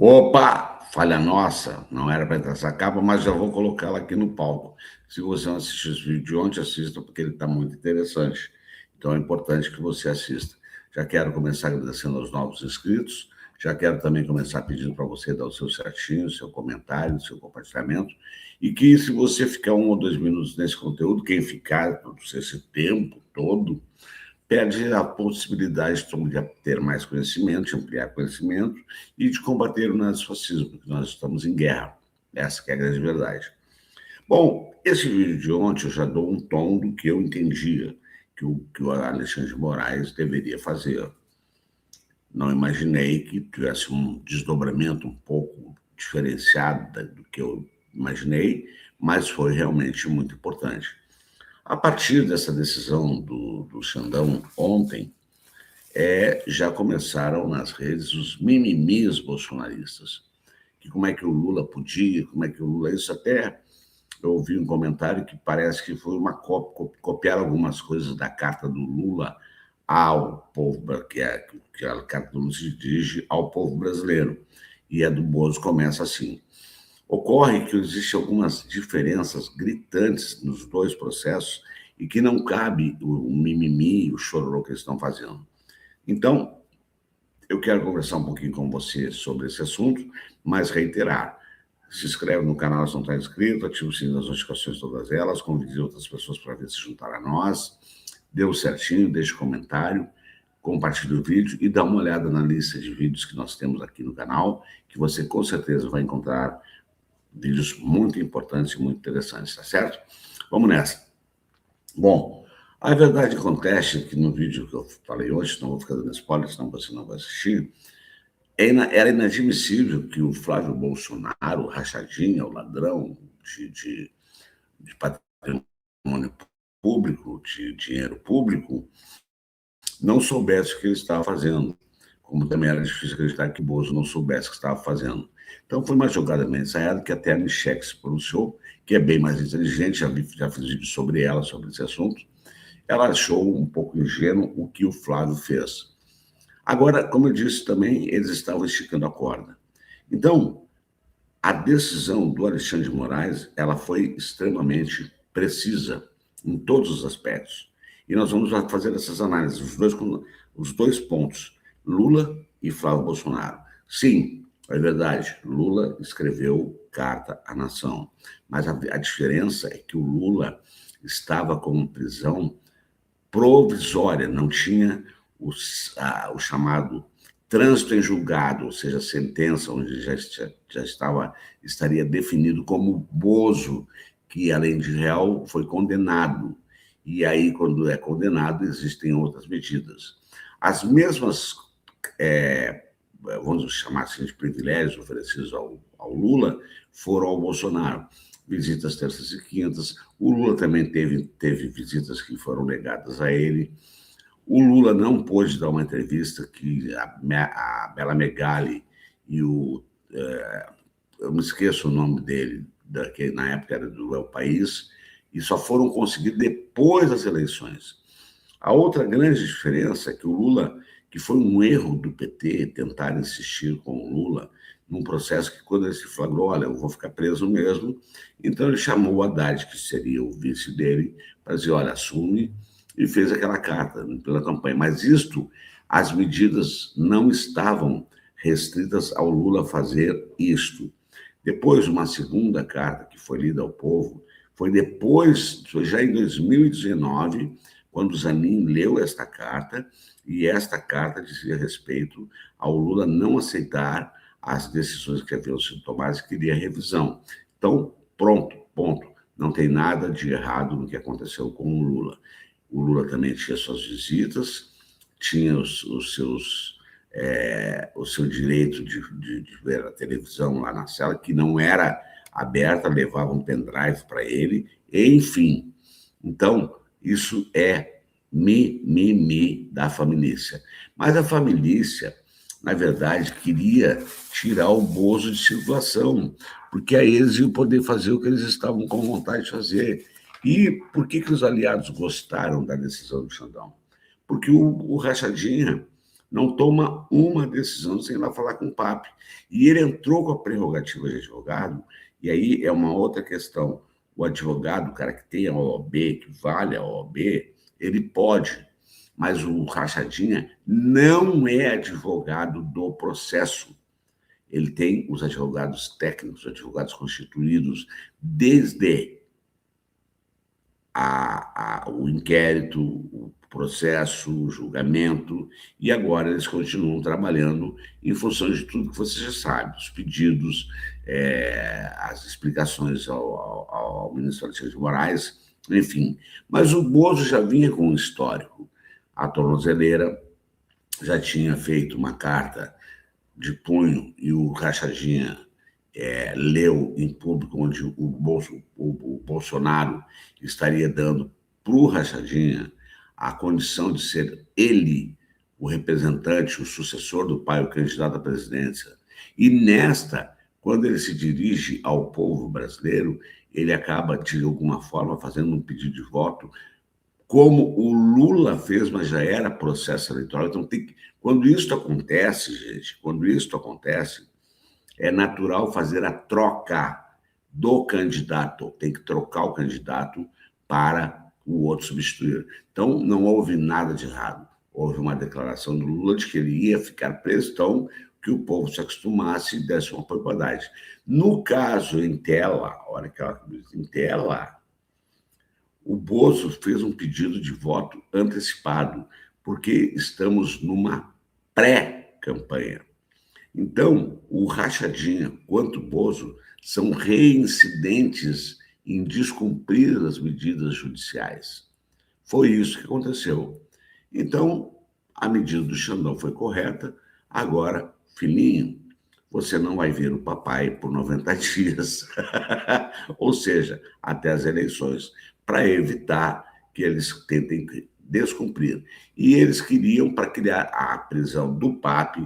Opa, falha nossa, não era para entrar essa capa, mas já vou colocá-la aqui no palco. Se você não assistiu esse vídeo de ontem, assista, porque ele está muito interessante. Então é importante que você assista. Já quero começar agradecendo aos novos inscritos, já quero também começar pedindo para você dar o seu certinho, o seu comentário, o seu compartilhamento, e que se você ficar 1 ou 2 minutos nesse conteúdo, quem ficar todo esse tempo todo, perde a possibilidade de ter mais conhecimento, de ampliar conhecimento e de combater o nazifascismo, porque nós estamos em guerra. Essa que é a grande verdade. Bom, esse vídeo de ontem eu já dou um tom do que eu entendia que o Alexandre de Moraes deveria fazer. Não imaginei que tivesse um desdobramento um pouco diferenciado do que eu imaginei, mas foi realmente muito importante. A partir dessa decisão do Xandão ontem, já começaram nas redes os mimimis bolsonaristas. Que como é que o Lula podia, como é que o Lula... Isso até eu ouvi um comentário que parece que foi uma copiar algumas coisas da carta do Lula ao povo, que a carta do Lula se dirige ao povo brasileiro. E a do Bozo começa assim. Ocorre que existem algumas diferenças gritantes nos dois processos e que não cabe o mimimi, o chororô que eles estão fazendo. Então, eu quero conversar um pouquinho com você sobre esse assunto, mas reiterar. Se inscreve no canal se não está inscrito, ativa o sininho das notificações, todas elas, convide outras pessoas para ver se juntar a nós, dê o certinho, deixe comentário, compartilhe o vídeo e dá uma olhada na lista de vídeos que nós temos aqui no canal, que você com certeza vai encontrar vídeos muito importantes e muito interessantes, tá certo? Vamos nessa. Bom, a verdade acontece que no vídeo que eu falei hoje, não vou ficar dando spoiler, senão você não vai assistir, era inadmissível que o Flávio Bolsonaro, rachadinha, o ladrão de patrimônio público, de dinheiro público, não soubesse o que ele estava fazendo, como também era difícil acreditar que o Bozo não soubesse o que estava fazendo. Então foi uma jogada bem ensaiada que até a Michelle se pronunciou, que é bem mais inteligente, já fiz vídeo sobre ela, sobre esse assunto. Ela achou um pouco ingênuo o que o Flávio fez. Agora, como eu disse também, eles estavam esticando a corda. Então, a decisão do Alexandre de Moraes, ela foi extremamente precisa em todos os aspectos. E nós vamos fazer essas análises, os dois pontos, Lula e Flávio Bolsonaro. Sim, é verdade, Lula escreveu carta à nação, mas a diferença é que o Lula estava com prisão provisória, não tinha o chamado trânsito em julgado, ou seja, sentença onde estaria definido como Bozo, que além de réu foi condenado. E aí, quando é condenado, existem outras medidas. As mesmas, vamos chamar assim, de privilégios oferecidos ao Lula, foram ao Bolsonaro. Visitas terças e quintas. O Lula também teve visitas que foram negadas a ele. O Lula não pôde dar uma entrevista que a Bela Megali e eu me esqueço o nome dele, que na época era do El País, e só foram conseguir depois das eleições. A outra grande diferença é que o Lula, que foi um erro do PT tentar insistir com o Lula num processo que, quando ele se flagrou, olha, eu vou ficar preso mesmo, então ele chamou o Haddad, que seria o vice dele, para dizer, olha, assume, e fez aquela carta pela campanha. Mas as medidas não estavam restritas ao Lula fazer isto. Depois, uma segunda carta que foi lida ao povo, foi já em 2019, quando o Zanin leu esta carta, e esta carta dizia respeito ao Lula não aceitar as decisões que haviam sido tomadas e queria revisão. Então, pronto, ponto. Não tem nada de errado no que aconteceu com o Lula. O Lula também tinha suas visitas, tinha o seu direito de ver a televisão lá na cela, que não era aberta, levava um pendrive para ele, enfim. Então, isso é mimimi da família. Mas a família, na verdade, queria tirar o Bozo de circulação, porque aí eles iam poder fazer o que eles estavam com vontade de fazer. E por que os aliados gostaram da decisão do Xandão? Porque o Rachadinha não toma uma decisão sem ir lá falar com o PAP. E ele entrou com a prerrogativa de advogado, e aí é uma outra questão. O advogado, o cara que tem a OAB, que vale a OAB, ele pode, mas o Rachadinha não é advogado do processo. Ele tem os advogados técnicos, os advogados constituídos desde o inquérito, o processo, o julgamento, e agora eles continuam trabalhando em função de tudo que você já sabe, os pedidos, as explicações ao ministro Alexandre de Moraes, enfim. Mas o Bozo já vinha com um histórico. A tornozeleira já tinha feito uma carta de punho e o Rachadinha leu em público, onde o Bolsonaro estaria dando para o Rachadinha a condição de ser ele o representante, o sucessor do pai, o candidato à presidência. E nesta, quando ele se dirige ao povo brasileiro, ele acaba, de alguma forma, fazendo um pedido de voto, como o Lula fez, mas já era processo eleitoral. Então, quando isso acontece, gente, quando isso acontece, é natural fazer a troca do candidato. Tem que trocar o candidato para o outro substituir. Então, não houve nada de errado. Houve uma declaração do Lula de que ele ia ficar preso, então que o povo se acostumasse e desse uma propriedade. No caso, em tela, olha aquela coisa, em tela, o Bozo fez um pedido de voto antecipado, porque estamos numa pré-campanha. Então, o Rachadinha quanto o Bozo são reincidentes em descumprir as medidas judiciais. Foi isso que aconteceu. Então, a medida do Xandão foi correta. Agora, filhinho, você não vai ver o papai por 90 dias, ou seja, até as eleições, para evitar que eles tentem descumprir. E eles queriam, para criar a prisão do PAP,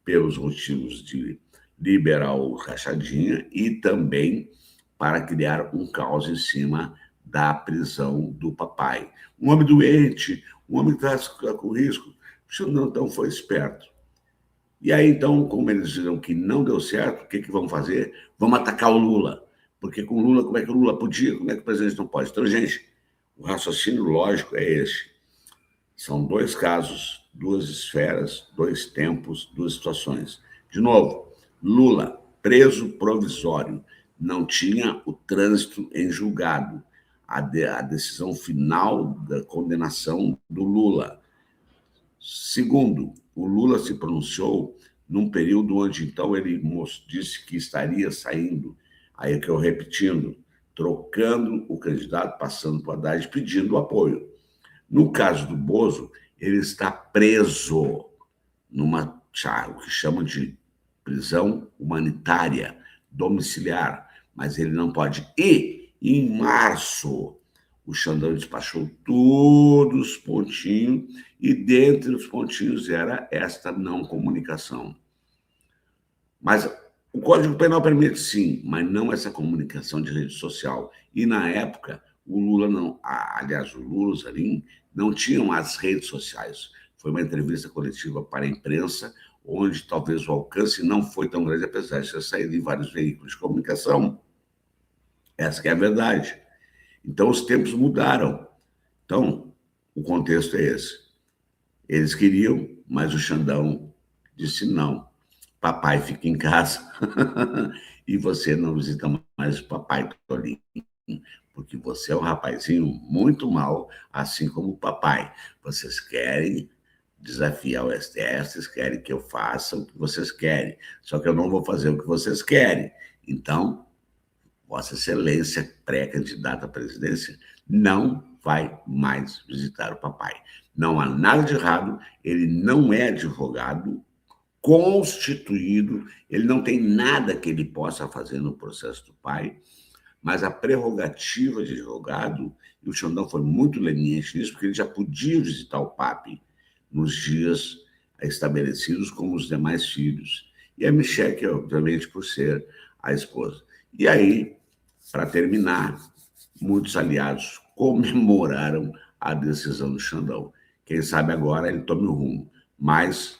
pelos motivos de liberar o Rachadinha e também para criar um caos em cima da prisão do papai. Um homem doente, um homem que está com risco. O Xandão, então, foi esperto. E aí, então, como eles viram que não deu certo, o que vão fazer? Vamos atacar o Lula. Porque com o Lula, como é que o Lula podia? Como é que o presidente não pode? Então, gente, o raciocínio lógico é esse. São dois casos, duas esferas, dois tempos, duas situações. De novo, Lula, preso provisório, não tinha o trânsito em julgado. A decisão final da condenação do Lula. Segundo, o Lula se pronunciou num período onde, então, ele disse que estaria saindo, aí que eu repetindo, trocando o candidato, passando para o Haddad, pedindo apoio. No caso do Bozo, ele está preso numa, o que chamam de prisão humanitária, domiciliar, mas ele não pode ir. Em março, o Xandão despachou todos os pontinhos, e dentre os pontinhos era esta não comunicação. Mas o Código Penal permite sim, mas não essa comunicação de rede social. E na época, o Lula não, aliás, o Lula, o Zanin, não tinham as redes sociais. Foi uma entrevista coletiva para a imprensa, onde talvez o alcance não foi tão grande, apesar de ter saído em vários veículos de comunicação. Essa que é a verdade. Então, os tempos mudaram. Então, o contexto é esse. Eles queriam, mas o Xandão disse não. Papai fica em casa e você não visita mais o papai Tolinho, porque você é um rapazinho muito mal, assim como o papai. Vocês querem desafiar o STF, vocês querem que eu faça o que vocês querem, só que eu não vou fazer o que vocês querem. Então, Vossa Excelência, pré-candidata à presidência, não vai mais visitar o papai. Não há nada de errado, ele não é advogado constituído, ele não tem nada que ele possa fazer no processo do pai, mas a prerrogativa de advogado, e o Xandão foi muito leniente nisso, porque ele já podia visitar o PAP nos dias estabelecidos como os demais filhos. E a Michelle, obviamente, por ser a esposa. E aí, para terminar, muitos aliados comemoraram a decisão do Xandão. Quem sabe agora ele tome o rumo. Mas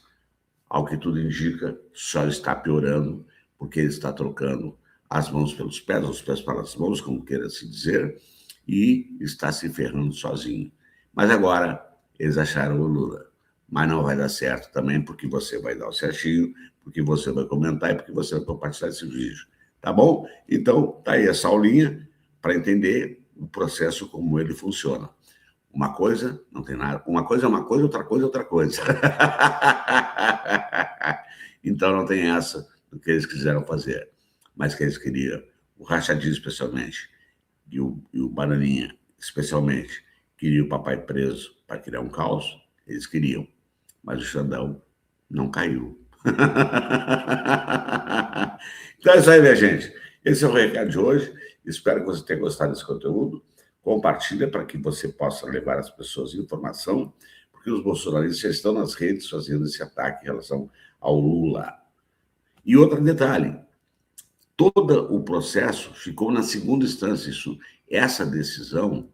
ao que tudo indica, só está piorando, porque ele está trocando as mãos pelos pés, os pés para as mãos, como queira se dizer, e está se ferrando sozinho. Mas agora eles acharam o Lula. Mas não vai dar certo também, porque você vai dar o certinho, porque você vai comentar e porque você vai compartilhar esse vídeo. Tá bom? Então, tá aí essa aulinha para entender o processo, como ele funciona. Uma coisa não tem nada. Uma coisa é uma coisa, outra coisa é outra coisa. Então não tem essa do que eles quiseram fazer. Mas que eles queriam, o Rachadinho especialmente, e o Bananinha especialmente, queriam o papai preso para criar um caos, eles queriam. Mas o Xandão não caiu. Então é isso aí, minha gente. Esse é o recado de hoje. Espero que você tenha gostado desse conteúdo. Compartilha para que você possa levar as pessoas informação, porque os bolsonaristas já estão nas redes fazendo esse ataque em relação ao Lula. E outro detalhe, todo o processo ficou na segunda instância. Essa decisão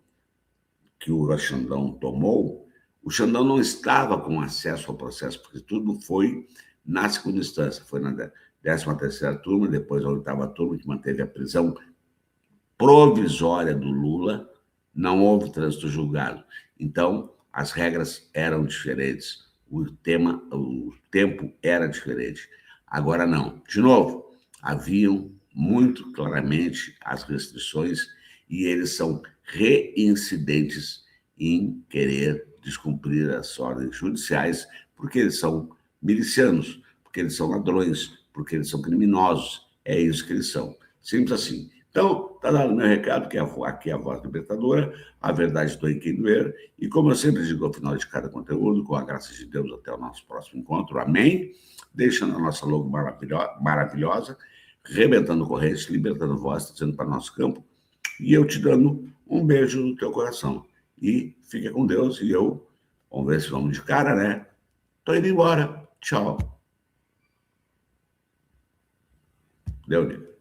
que o Xandão tomou, o Xandão não estava com acesso ao processo, porque tudo foi na segunda instância, foi na 13ª turma, depois a 8ª turma, que manteve a prisão provisória do Lula, não houve trânsito julgado. Então, as regras eram diferentes, o tempo era diferente. Agora não. De novo, haviam muito claramente as restrições e eles são reincidentes em querer descumprir as ordens judiciais, porque eles são milicianos, porque eles são ladrões, porque eles são criminosos. É isso que eles são. Simples assim. Então, está dado o meu recado, que aqui é a Voz Libertadora, a verdade doa em quem doer, e como eu sempre digo ao final de cada conteúdo, com a graça de Deus, até o nosso próximo encontro, amém? Deixando a nossa logo maravilhosa, rebentando correntes, libertando voz, trazendo para nosso campo, e eu te dando um beijo no teu coração. E fica com Deus, e eu, vamos ver se vamos de cara, né? Tô indo embora. Tchau. Deu, Nico.